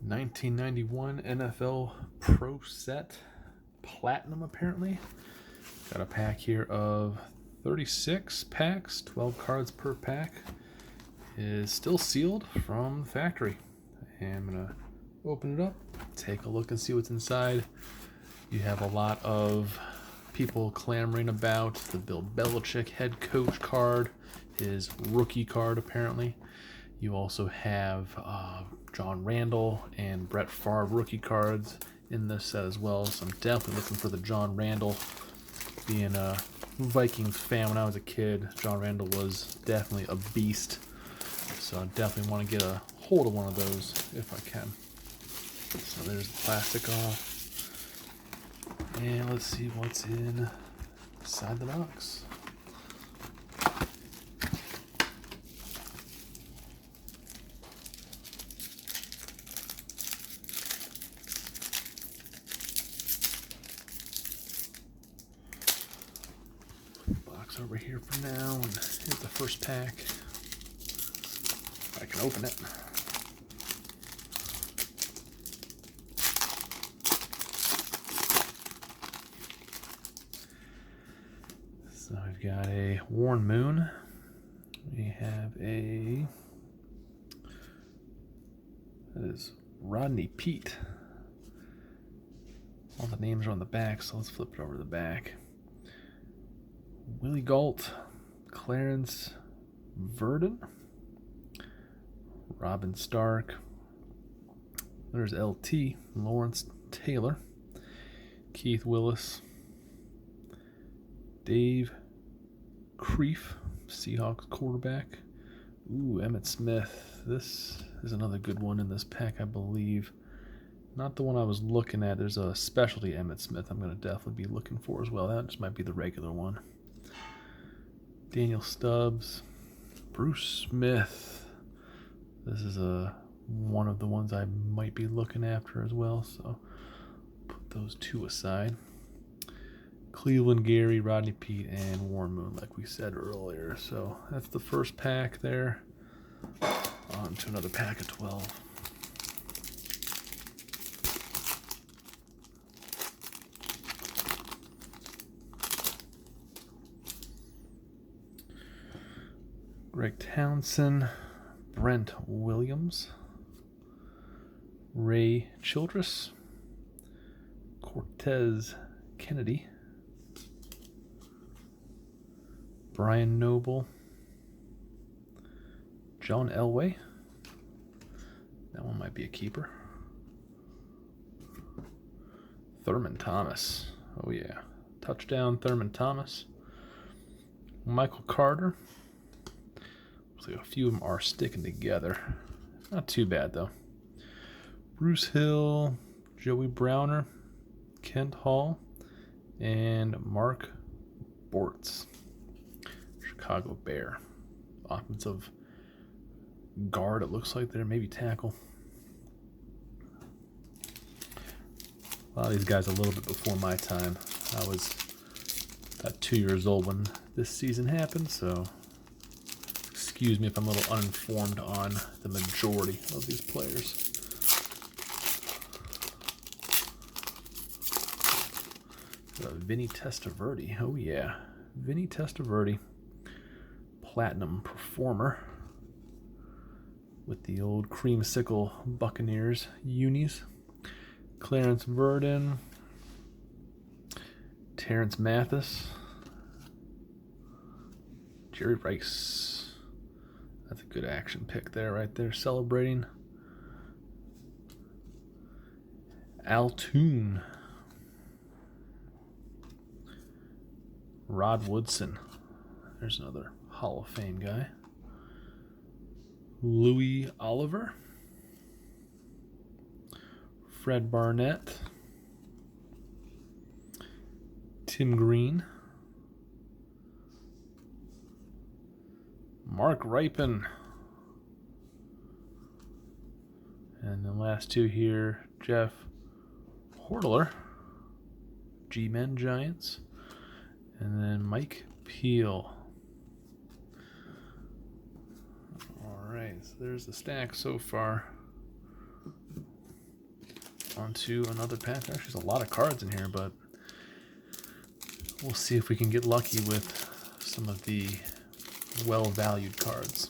1991 NFL Pro Set Platinum, apparently. Got a pack here of 36 packs, 12 cards per pack. Is still sealed from the factory. And I'm going to open it up, take a look and see what's inside. You have a lot of people clamoring about the Bill Belichick head coach card, his rookie card apparently. You also have John Randall and Brett Favre rookie cards in this set as well. So I'm definitely looking for the John Randall. Being a Vikings fan when I was a kid, John Randall was definitely a beast. So I definitely want to get a hold of one of those if I can. So there's the plastic off. And let's see what's inside the box. Box over here for now, and here's the first pack. I can open it. So we've got a Worn Moon. We have that is Rodney Peete. All the names are on the back, so let's flip it over to the back. Willie Gault, Clarence Verdon, Robin Stark. There's LT, Lawrence Taylor, Keith Willis, Dave Creef, Seahawks quarterback. Ooh, Emmitt Smith. This is another good one in this pack, I believe. Not the one I was looking at. There's a specialty Emmitt Smith I'm going to definitely be looking for as well. That just might be the regular one. Daniel Stubbs, Bruce Smith. This is one of the ones I might be looking after as well, so put those two aside. Cleveland Gary, Rodney Peete, and Worn Moon, like we said earlier. So that's the first pack there. On to another pack of 12. Greg Townsend, Brent Williams, Ray Childress, Cortez Kennedy, Brian Noble, John Elway. That one might be a keeper. Thurman Thomas. Oh yeah. Touchdown Thurman Thomas. Michael Carter. Looks like a few of them are sticking together. Not too bad though. Bruce Hill, Joey Browner, Kent Hall, and Mark Bortz. Chicago Bear. Offensive guard, it looks like there, maybe tackle. A lot of these guys a little bit before my time. I was about 2 years old when this season happened, so excuse me if I'm a little uninformed on the majority of these players. Vinny Testaverde. Oh yeah, Vinny Testaverde. Platinum Performer with the old creamsicle Buccaneers unis. Clarence Verdon, Terrence Mathis, Jerry Rice. That's a good action pick there, right there, celebrating. Al Toon, Rod Woodson. There's another Hall of Fame guy. Louis Oliver, Fred Barnett, Tim Green, Mark Ripon, and the last two here, Jeff Hortler, G-Men Giants, and then Mike Peel. All right, so there's the stack so far. On to another pack. Actually, there's a lot of cards in here, but we'll see if we can get lucky with some of the well-valued cards.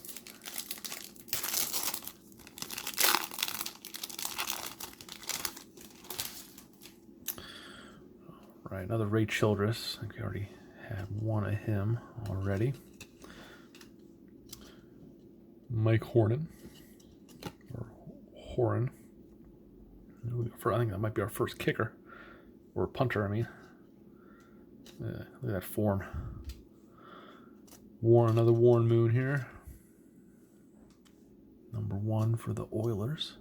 All right, another Ray Childress. I think we already have one of him already. Mike Hornan. Or Horan. I think that might be our first kicker. Or punter, I mean. Look at that form. Another Warren Moon here. Number 1 for the Oilers.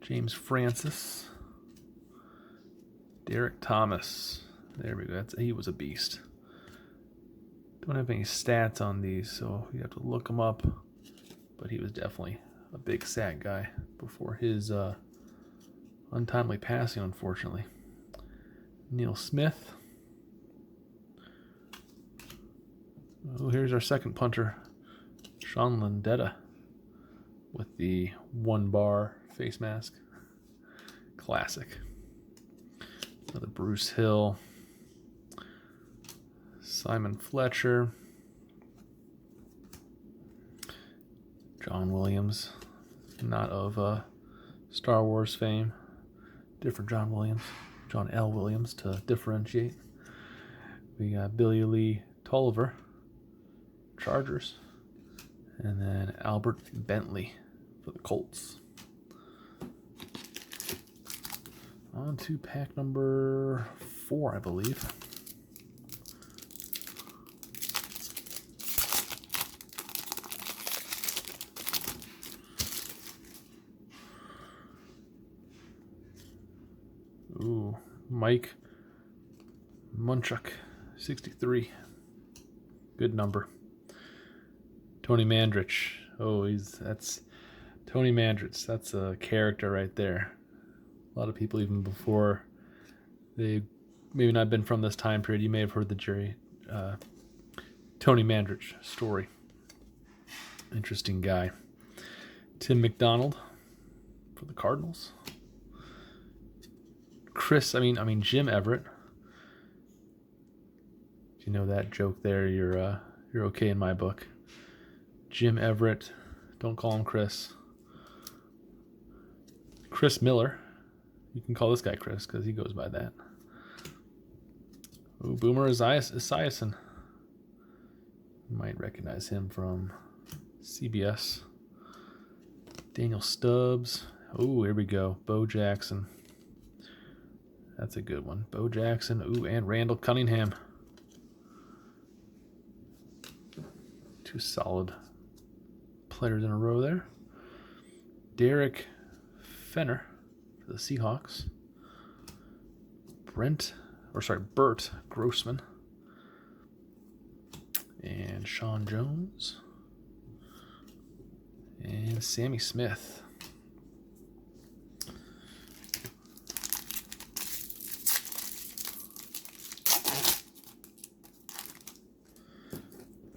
James Francis. Derek Thomas. There we go. He was a beast. Don't have any stats on these, so you have to look him up. But he was definitely a big sack guy before his untimely passing, unfortunately. Neil Smith. Oh, here's our second punter, Sean Landetta, with the 1-bar face mask. Classic. Another Bruce Hill. Simon Fletcher. John Williams, not of Star Wars fame. Different John Williams. John L. Williams to differentiate. We got Billy Lee Tolliver, Chargers. And then Albert Bentley for the Colts. On to pack number 4, I believe. Ooh, Mike Munchuk, 63. Good number. Tony Mandrich. Oh, that's Tony Mandrich. That's a character right there. A lot of people, even before they maybe not been from this time period, you may have heard the Tony Mandrich story. Interesting guy. Tim McDonald for the Cardinals. Jim Everett. If you know that joke there, you're okay in my book. Jim Everett. Don't call him Chris. Chris Miller. You can call this guy Chris because he goes by that. Ooh, Boomer Esiason. You might recognize him from CBS. Daniel Stubbs. Oh, here we go. Bo Jackson. That's a good one. Bo Jackson. Ooh, and Randall Cunningham. 2 solid players in a row there. Derek Fenner for the Seahawks. Bert Grossman. And Sean Jones. And Sammy Smith.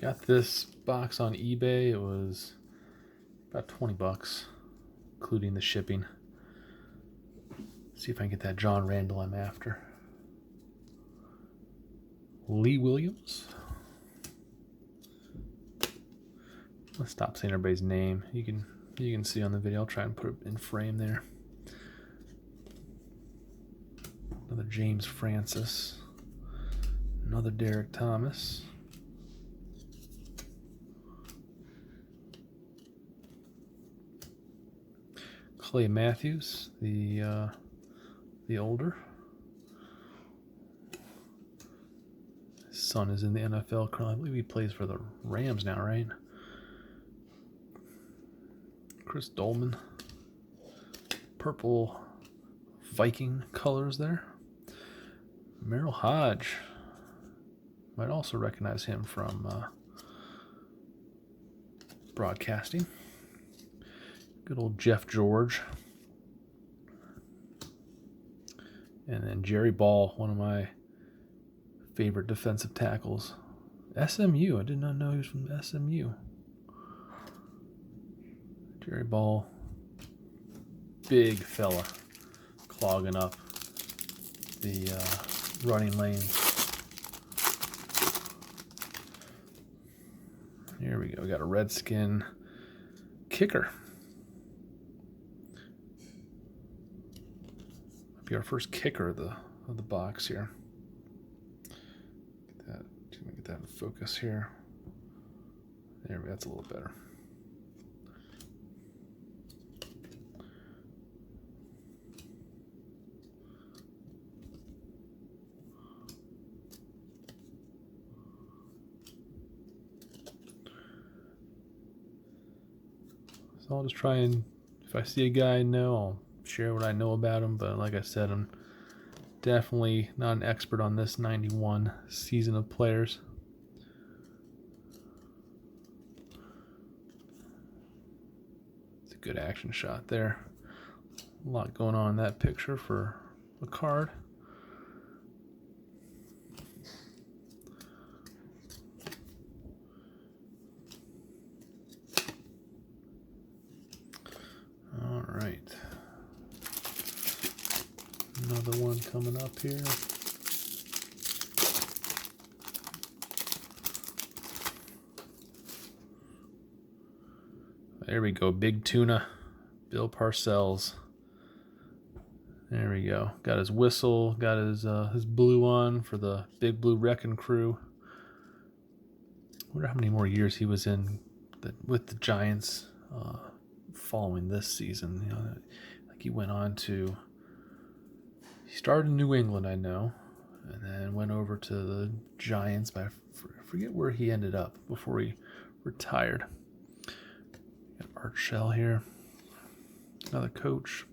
Got this box on eBay. It was about $20, including the shipping. See if I can get that John Randall I'm after. Lee Williams. Let's stop saying everybody's name. You can see on the video. I'll try and put it in frame there. Another James Francis. Another Derek Thomas. Clay Matthews, the older. His son is in the NFL currently. I believe he plays for the Rams now, right? Chris Dolman. Purple Viking colors there. Merrill Hodge. Might also recognize him from broadcasting. Good old Jeff George. And then Jerry Ball, one of my favorite defensive tackles. SMU. I did not know he was from SMU. Jerry Ball. Big fella. clogging up the running lanes. Here we go. We got a Redskin kicker. Might be our first kicker of the box here. Get that in focus here. There we go. That's a little better. So I'll just try and, if I see a guy I know, I'll share what I know about him. But like I said, I'm definitely not an expert on this 91 season of players. It's a good action shot there. A lot going on in that picture for a card. All right. Another one coming up here. There we go. Big Tuna. Bill Parcells. There we go. Got his whistle. Got his blue on for the Big Blue Wrecking Crew. Wonder how many more years he was in with the Giants following this season. You know, like he went on to. He started in New England, I know, and then went over to the Giants. But I forget where he ended up before he retired. Got Parcells here, another coach.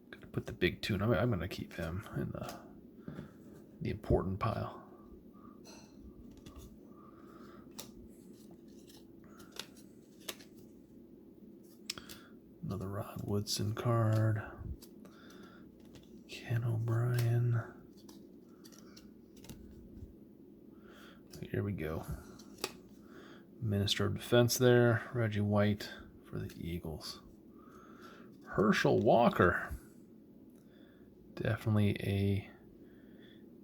Gotta put the Big Tuna. I'm gonna keep him in the important pile. Another Rod Woodson card. Ken O'Brien. Here we go. Minister of Defense there. Reggie White for the Eagles. Herschel Walker. Definitely a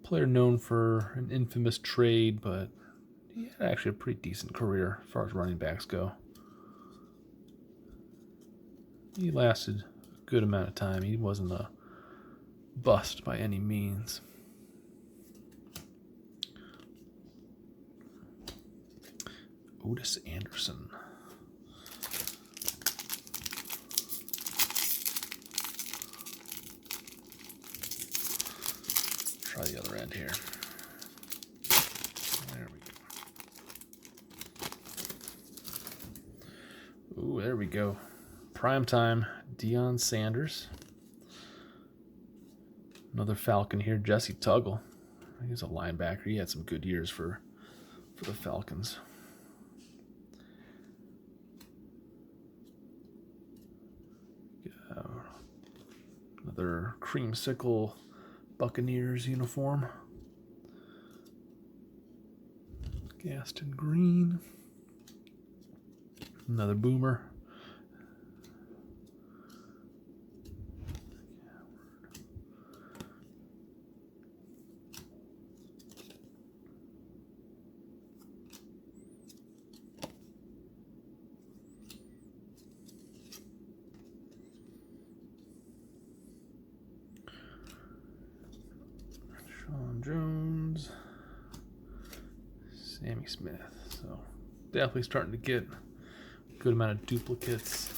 player known for an infamous trade, but he had actually a pretty decent career as far as running backs go. He lasted a good amount of time. He wasn't a bust by any means. Otis Anderson. Try the other end here. There we go. Ooh, there we go. Primetime Deion Sanders. Another Falcon here, Jesse Tuggle. He's a linebacker. He had some good years for the Falcons. Another creamsicle Buccaneers uniform. Gaston Green. Another Boomer. Jones, Sammy Smith. So definitely starting to get a good amount of duplicates,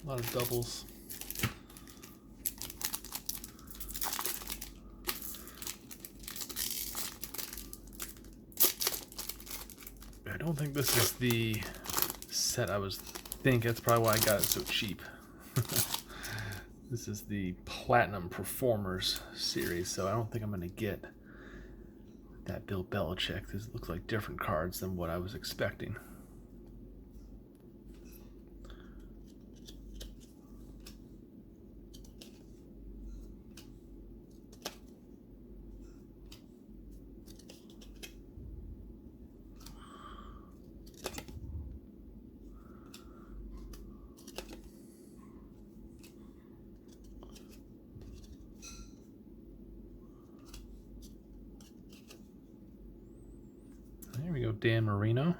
a lot of doubles. I don't think this is the set I was thinking. That's probably why I got it so cheap. This is the Platinum Performers series, so I don't think I'm going to get that Bill Belichick. This looks like different cards than what I was expecting. go Dan Marino.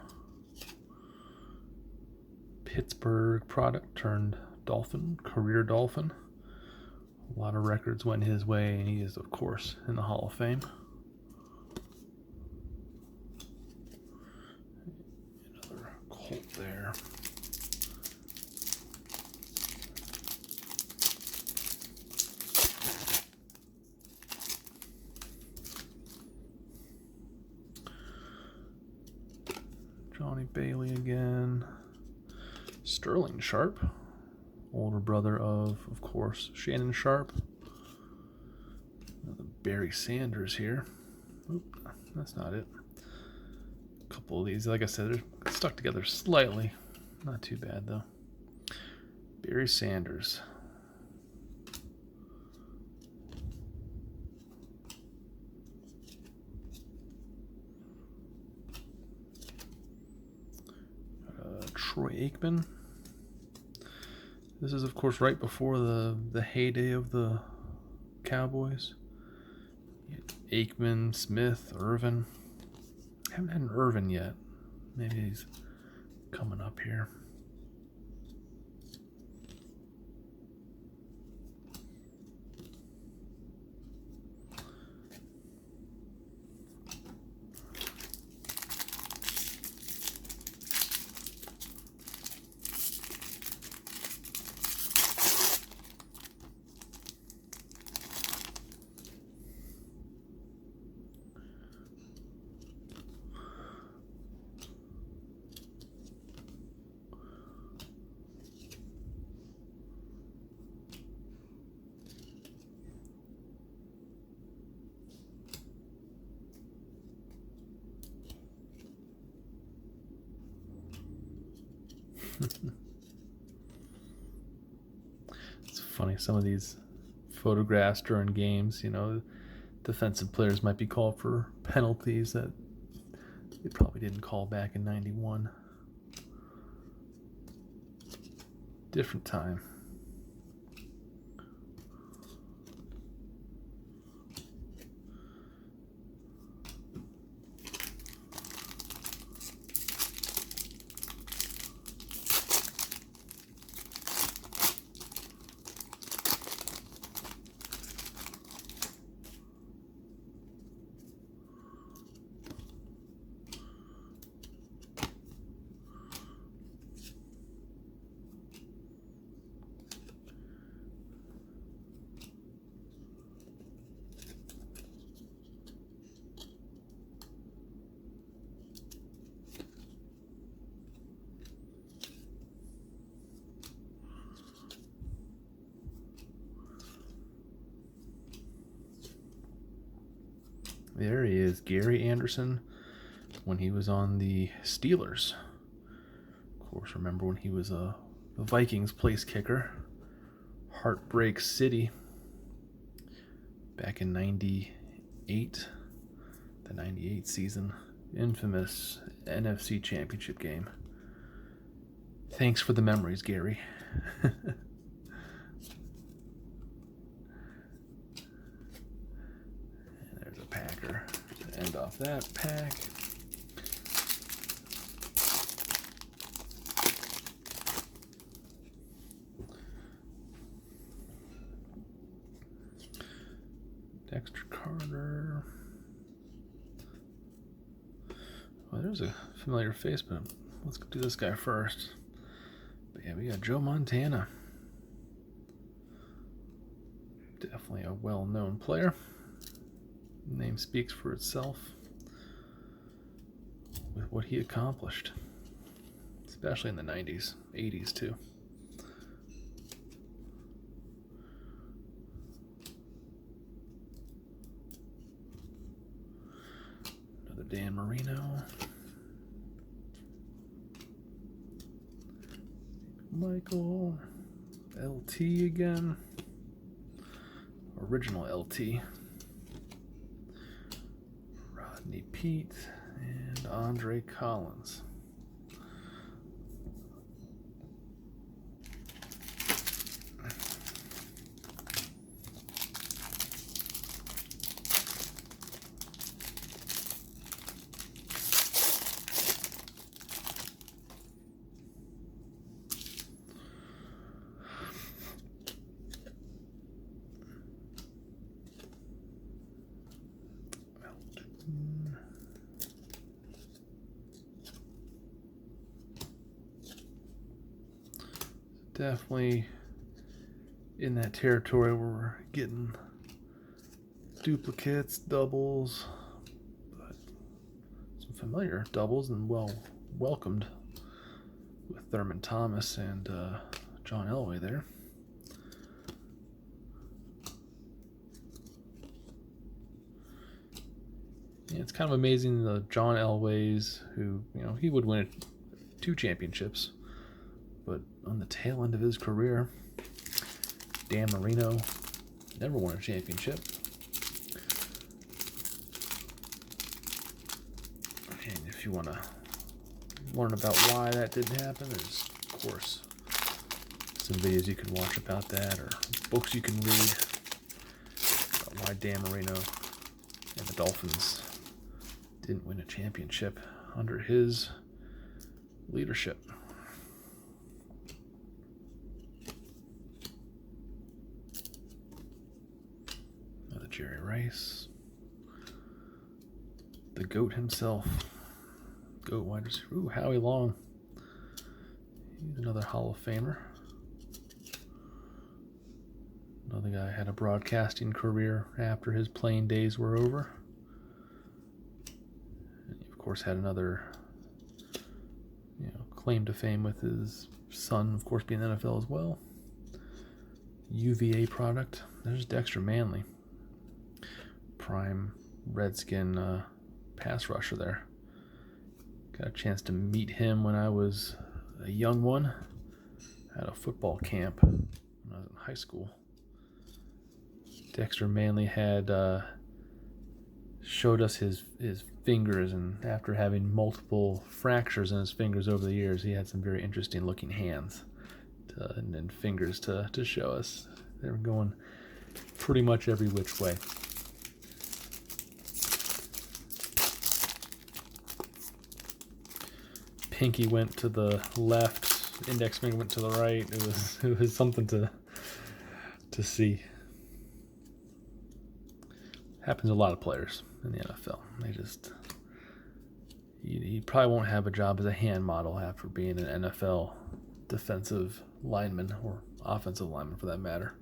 Pittsburgh product turned Dolphin, career Dolphin. A lot of records went his way, and he is, of course, in the Hall of Fame. Another Colt there. Johnny Bailey again. Sterling Sharp, older brother of course, Shannon Sharp. Another Barry Sanders here. Oop, that's not it. A couple of these, like I said, they're stuck together slightly. Not too bad, though. Barry Sanders. Troy Aikman. This is, of course, right before the heyday of the Cowboys. Aikman, Smith, Irvin. Haven't had an Irvin yet. Maybe he's coming up here. It's funny, some of these photographs during games, defensive players might be called for penalties that they probably didn't call back in '91. Different time. There he is, Gary Anderson, when he was on the Steelers. Of course, remember when he was a Vikings place kicker. Heartbreak City back in '98, the '98 season. Infamous NFC Championship game. Thanks for the memories, Gary. Packer to end off that pack. Dexter Carter. Well, there's a familiar face, but let's do this guy first. But yeah, we got Joe Montana. Definitely a well-known player. Name speaks for itself with what he accomplished, especially in the 90s, 80s too. Another Dan Marino. Michael. LT again. Original LT. Rodney Pete and Andre Collins. definitely in that territory where we're getting duplicates, doubles, but some familiar doubles and well welcomed with Thurman Thomas and John Elway there. Yeah, it's kind of amazing the John Elways, who, you know, he would win 2 championships, but on the tail end of his career, Dan Marino never won a championship. And if you want to learn about why that didn't happen, there's, of course, some videos you can watch about that, or books you can read about why Dan Marino and the Dolphins didn't win a championship under his leadership. Another Jerry Rice. The GOAT himself. GOAT wide receiver. Ooh, Howie Long. He's another Hall of Famer. Another guy had a broadcasting career after his playing days were over. And he, of course, had another, you know, claim to fame with his son, of course, being in the NFL as well. UVA product. There's Dexter Manly. Prime Redskin pass rusher there. Got a chance to meet him when I was a young one at a football camp when I was in high school. Dexter Manly had showed us his fingers, and after having multiple fractures in his fingers over the years, he had some very interesting looking hands and fingers to show us. They were going pretty much every which way. Pinky went to the left, index finger went to the right. It was something to see. Happens to a lot of players in the NFL. They just, you probably won't have a job as a hand model after being an NFL defensive lineman, or offensive lineman for that matter.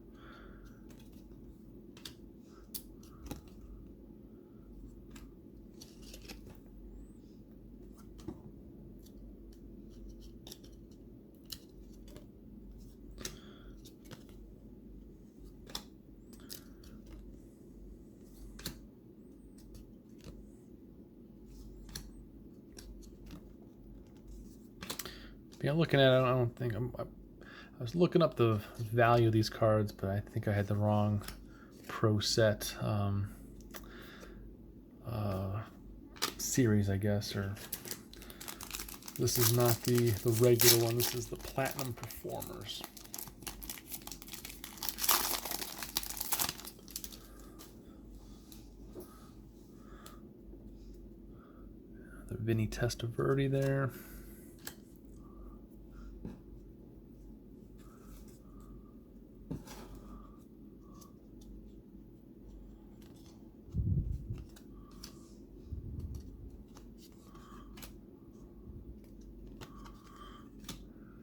Yeah, looking at it, I don't think I was looking up the value of these cards, but I think I had the wrong pro set series, I guess, or this is not the regular one. This is the Platinum Performers. The Vinny Testaverde there.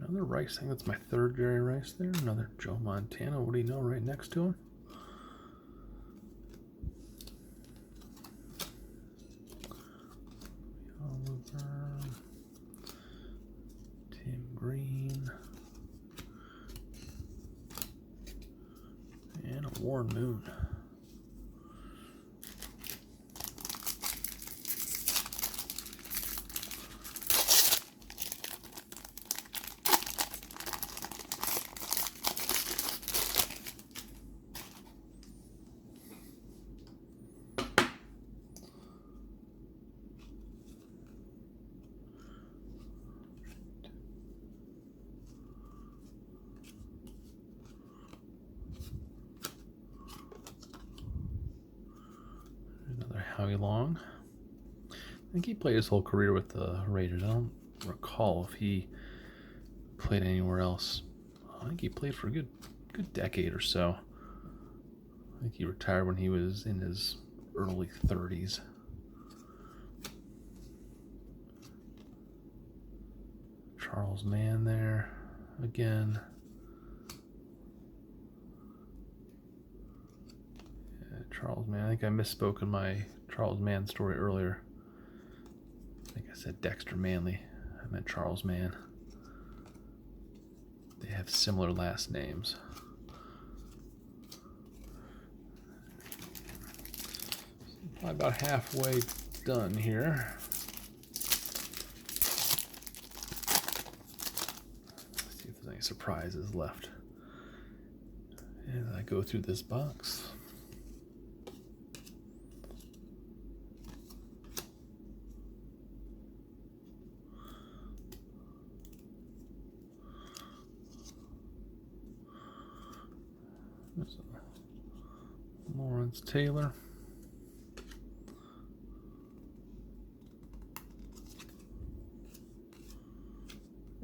Another Rice. I think that's my third Jerry Rice there. Another Joe Montana. What do you know right next to him? Oliver. Tim Green. And a Warren Moon. Howie Long. I think he played his whole career with the Raiders. I don't recall if he played anywhere else. I think he played for a good decade or so. I think he retired when he was in his early 30s. Charles Mann there again. Charles Mann. I think I misspoke in my Charles Mann story earlier. I think I said Dexter Manly. I meant Charles Mann. They have similar last names. Probably about halfway done here. Let's see if there's any surprises left as I go through this box. There's a Lawrence Taylor.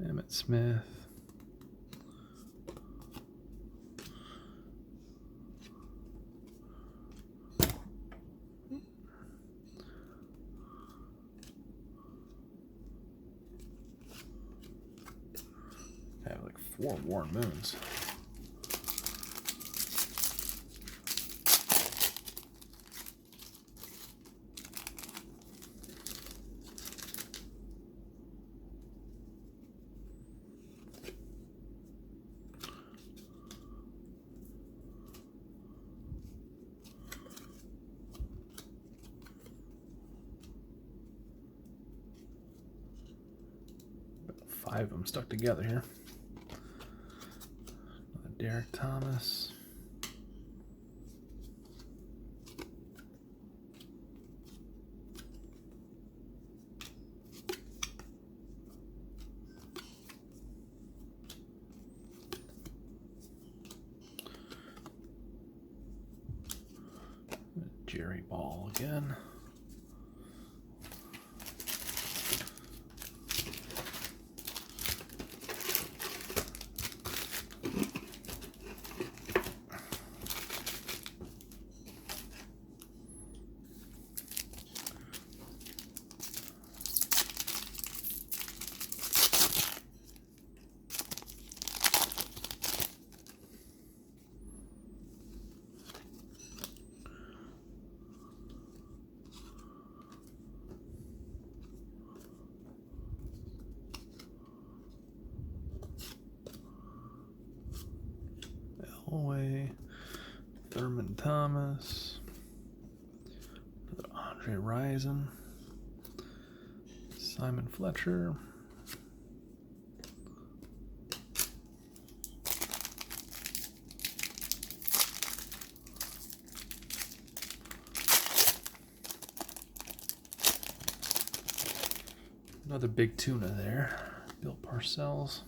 Emmett Smith. I have like 4 Warren Moons. About 5 of them stuck together here. Another Derek Thomas. Jerry Ball again. Elway, Thurman Thomas, Andre Rison, Simon Fletcher, another big Tuna there, Bill Parcells.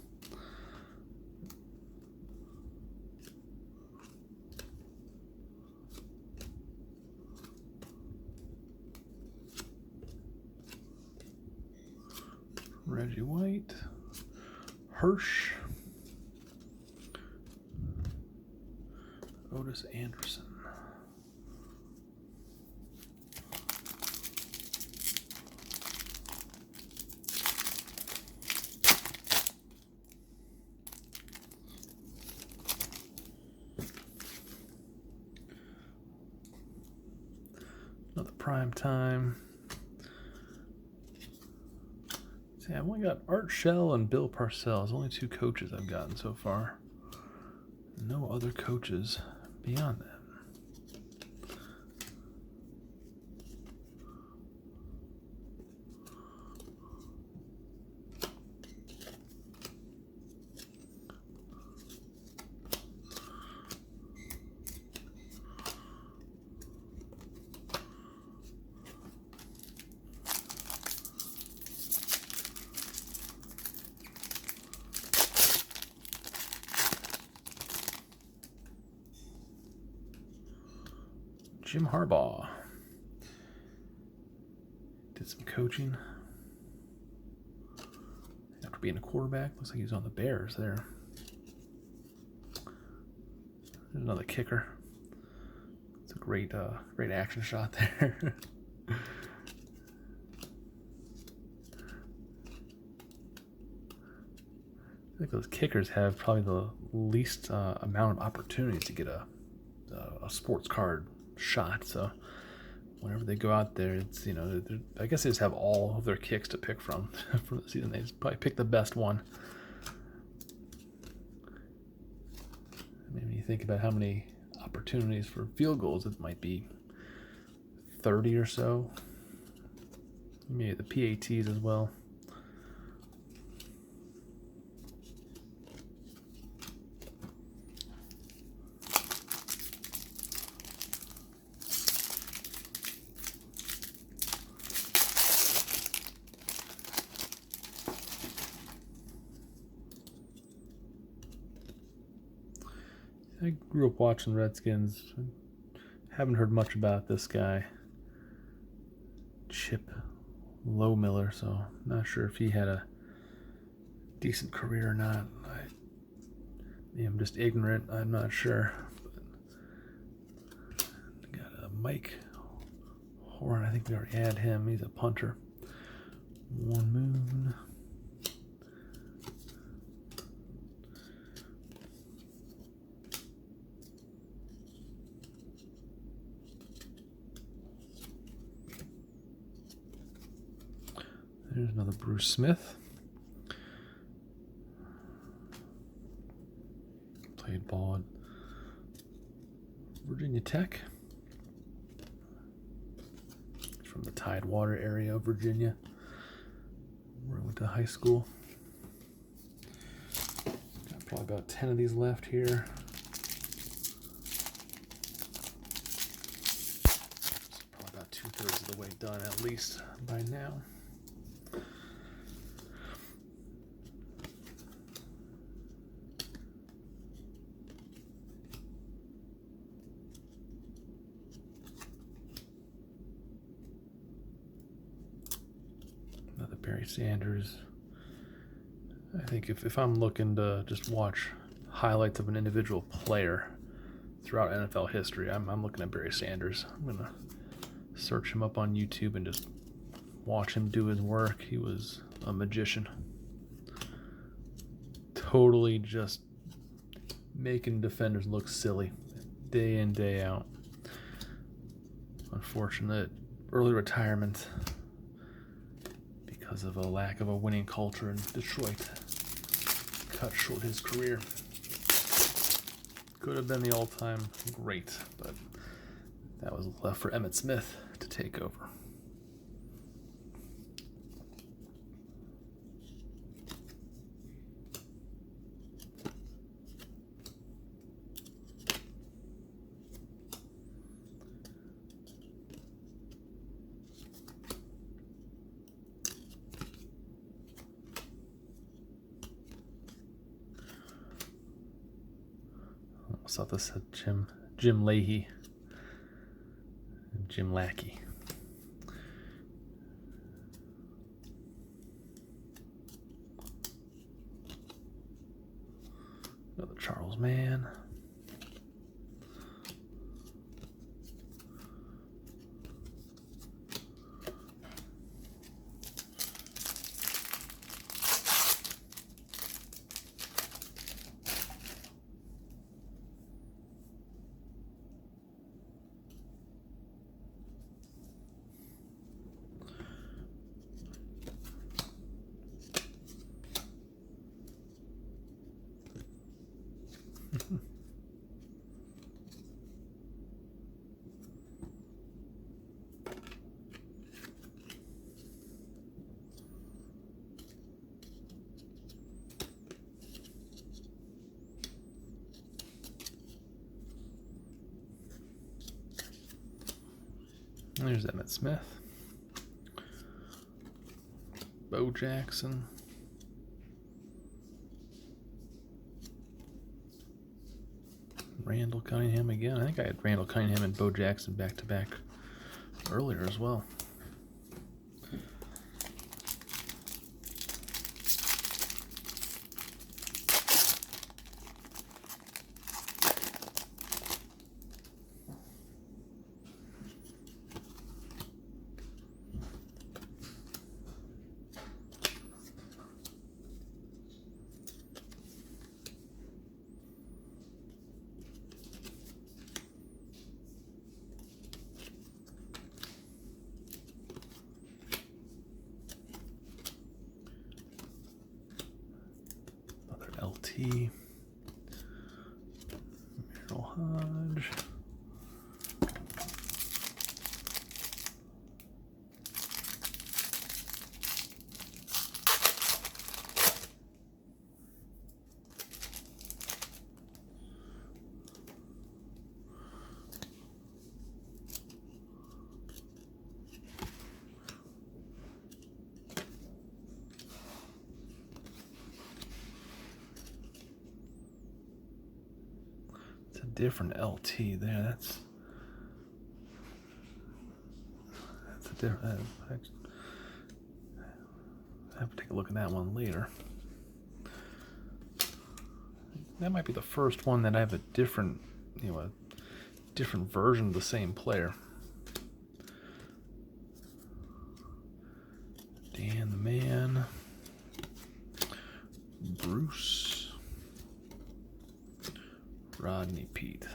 Reggie White, Hirsch, Otis Anderson. Another prime time. See, I've only got Art Shell and Bill Parcells. Only 2 coaches I've gotten so far. No other coaches beyond that. Jim Harbaugh did some coaching after being a quarterback. Looks like he's on the Bears there. There's another kicker. It's a great action shot there. I think those kickers have probably the least amount of opportunities to get a sports card shot. So whenever they go out there, it's, you know, I guess they just have all of their kicks to pick from from the season. They just probably pick the best one. Maybe you think about how many opportunities for field goals, it might be 30 or so. Maybe the PATs as well. I grew up watching Redskins. Haven't heard much about this guy, Chip Lowmiller, so not sure if he had a decent career or not. I'm just ignorant. I'm not sure. But got a Mike Horn. I think we already had him. He's a punter. One Moon. There's another Bruce Smith. Played ball at Virginia Tech. From the Tidewater area of Virginia, where I went to high school. Got probably about 10 of these left here. Probably about 2/3 of the way done, at least by now. Another Barry Sanders. I think if I'm looking to just watch highlights of an individual player throughout NFL history, I'm looking at Barry Sanders. I'm going to search him up on YouTube and just watch him do his work. He was a magician. Totally just making defenders look silly day in, day out. Unfortunate early retirement because of a lack of a winning culture in Detroit. Cut short his career. Could have been the all-time great, but that was left for Emmitt Smith to take over. I thought this said Jim Leahy, and Jim Lackey. Another Charles Mann. There's Emmitt Smith. Bo Jackson. Randall Cunningham again. I think I had Randall Cunningham and Bo Jackson back to back earlier as well. rookie. Merrill Hodge. Different LT there. That's a different. I have to take a look at that one later. That might be the first one that I have a different, a different version of the same player. Dan the Man, Bruce. Rodney Pete.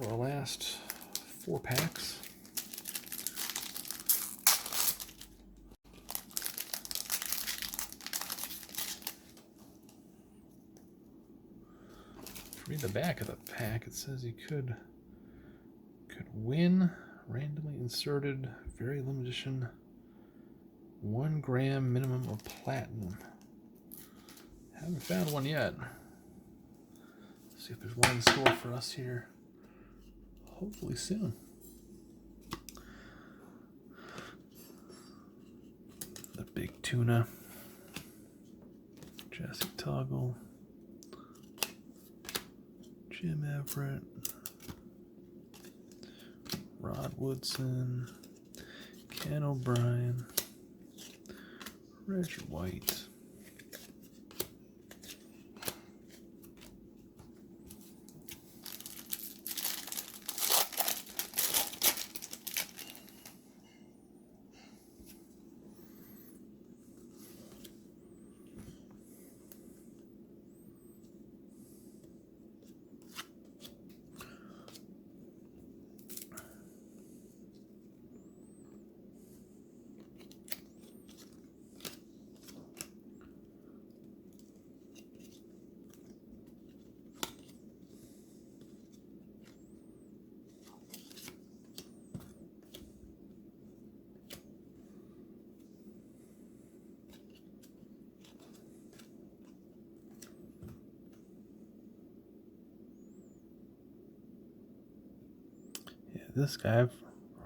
Our last 4 packs. Read the back of the pack. It says you could win randomly inserted, very limited edition, 1 gram minimum of platinum. Haven't found one yet. See if there's one in store for us here. Hopefully soon. The big Tuna. Jesse Toggle. Jim Everett. Rod Woodson. Ken O'Brien. Reggie White. This guy, I've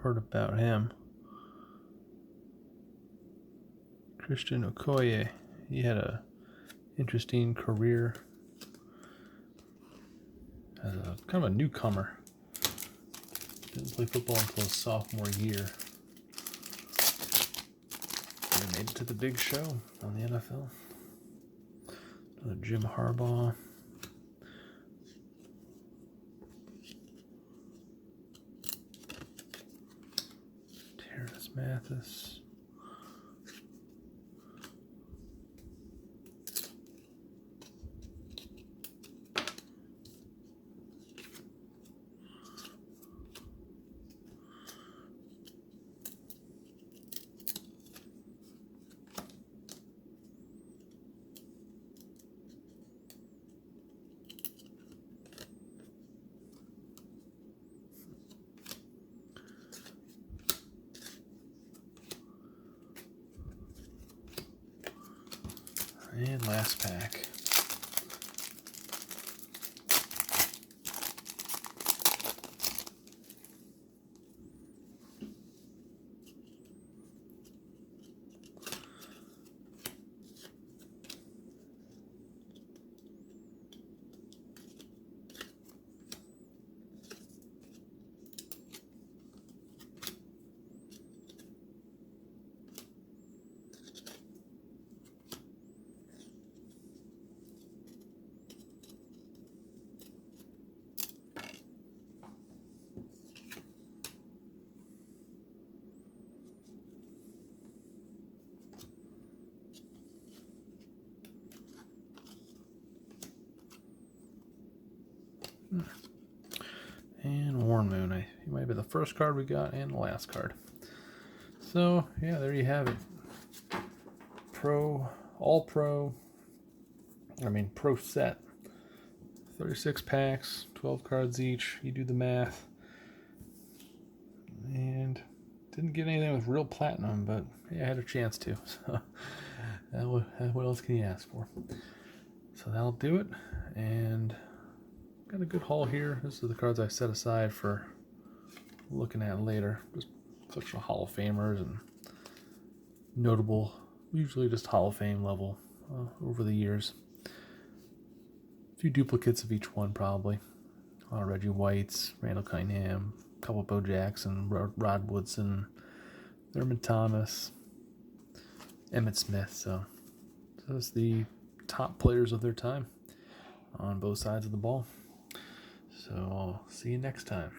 heard about him. Christian Okoye. He had a interesting career as a kind of a newcomer. Didn't play football until his sophomore year. And made it to the big show on the NFL. Another Jim Harbaugh. Mathis. And last pack. probably the first card we got and the last card. So yeah, there you have it. Pro set. 36 packs, 12 cards each. You do the math. And didn't get anything with real platinum, but yeah, I had a chance to. So what else can you ask for? So that'll do it. And got a good haul here. This is the cards I set aside for looking at later. Just such Hall of Famers and notable, usually just Hall of Fame level over the years. A few duplicates of each one probably. A lot of Reggie Whites, Randall Cunningham, a couple Bo Jackson, Rod Woodson, Thurman Thomas, Emmitt Smith. So those the top players of their time on both sides of the ball. So I'll see you next time.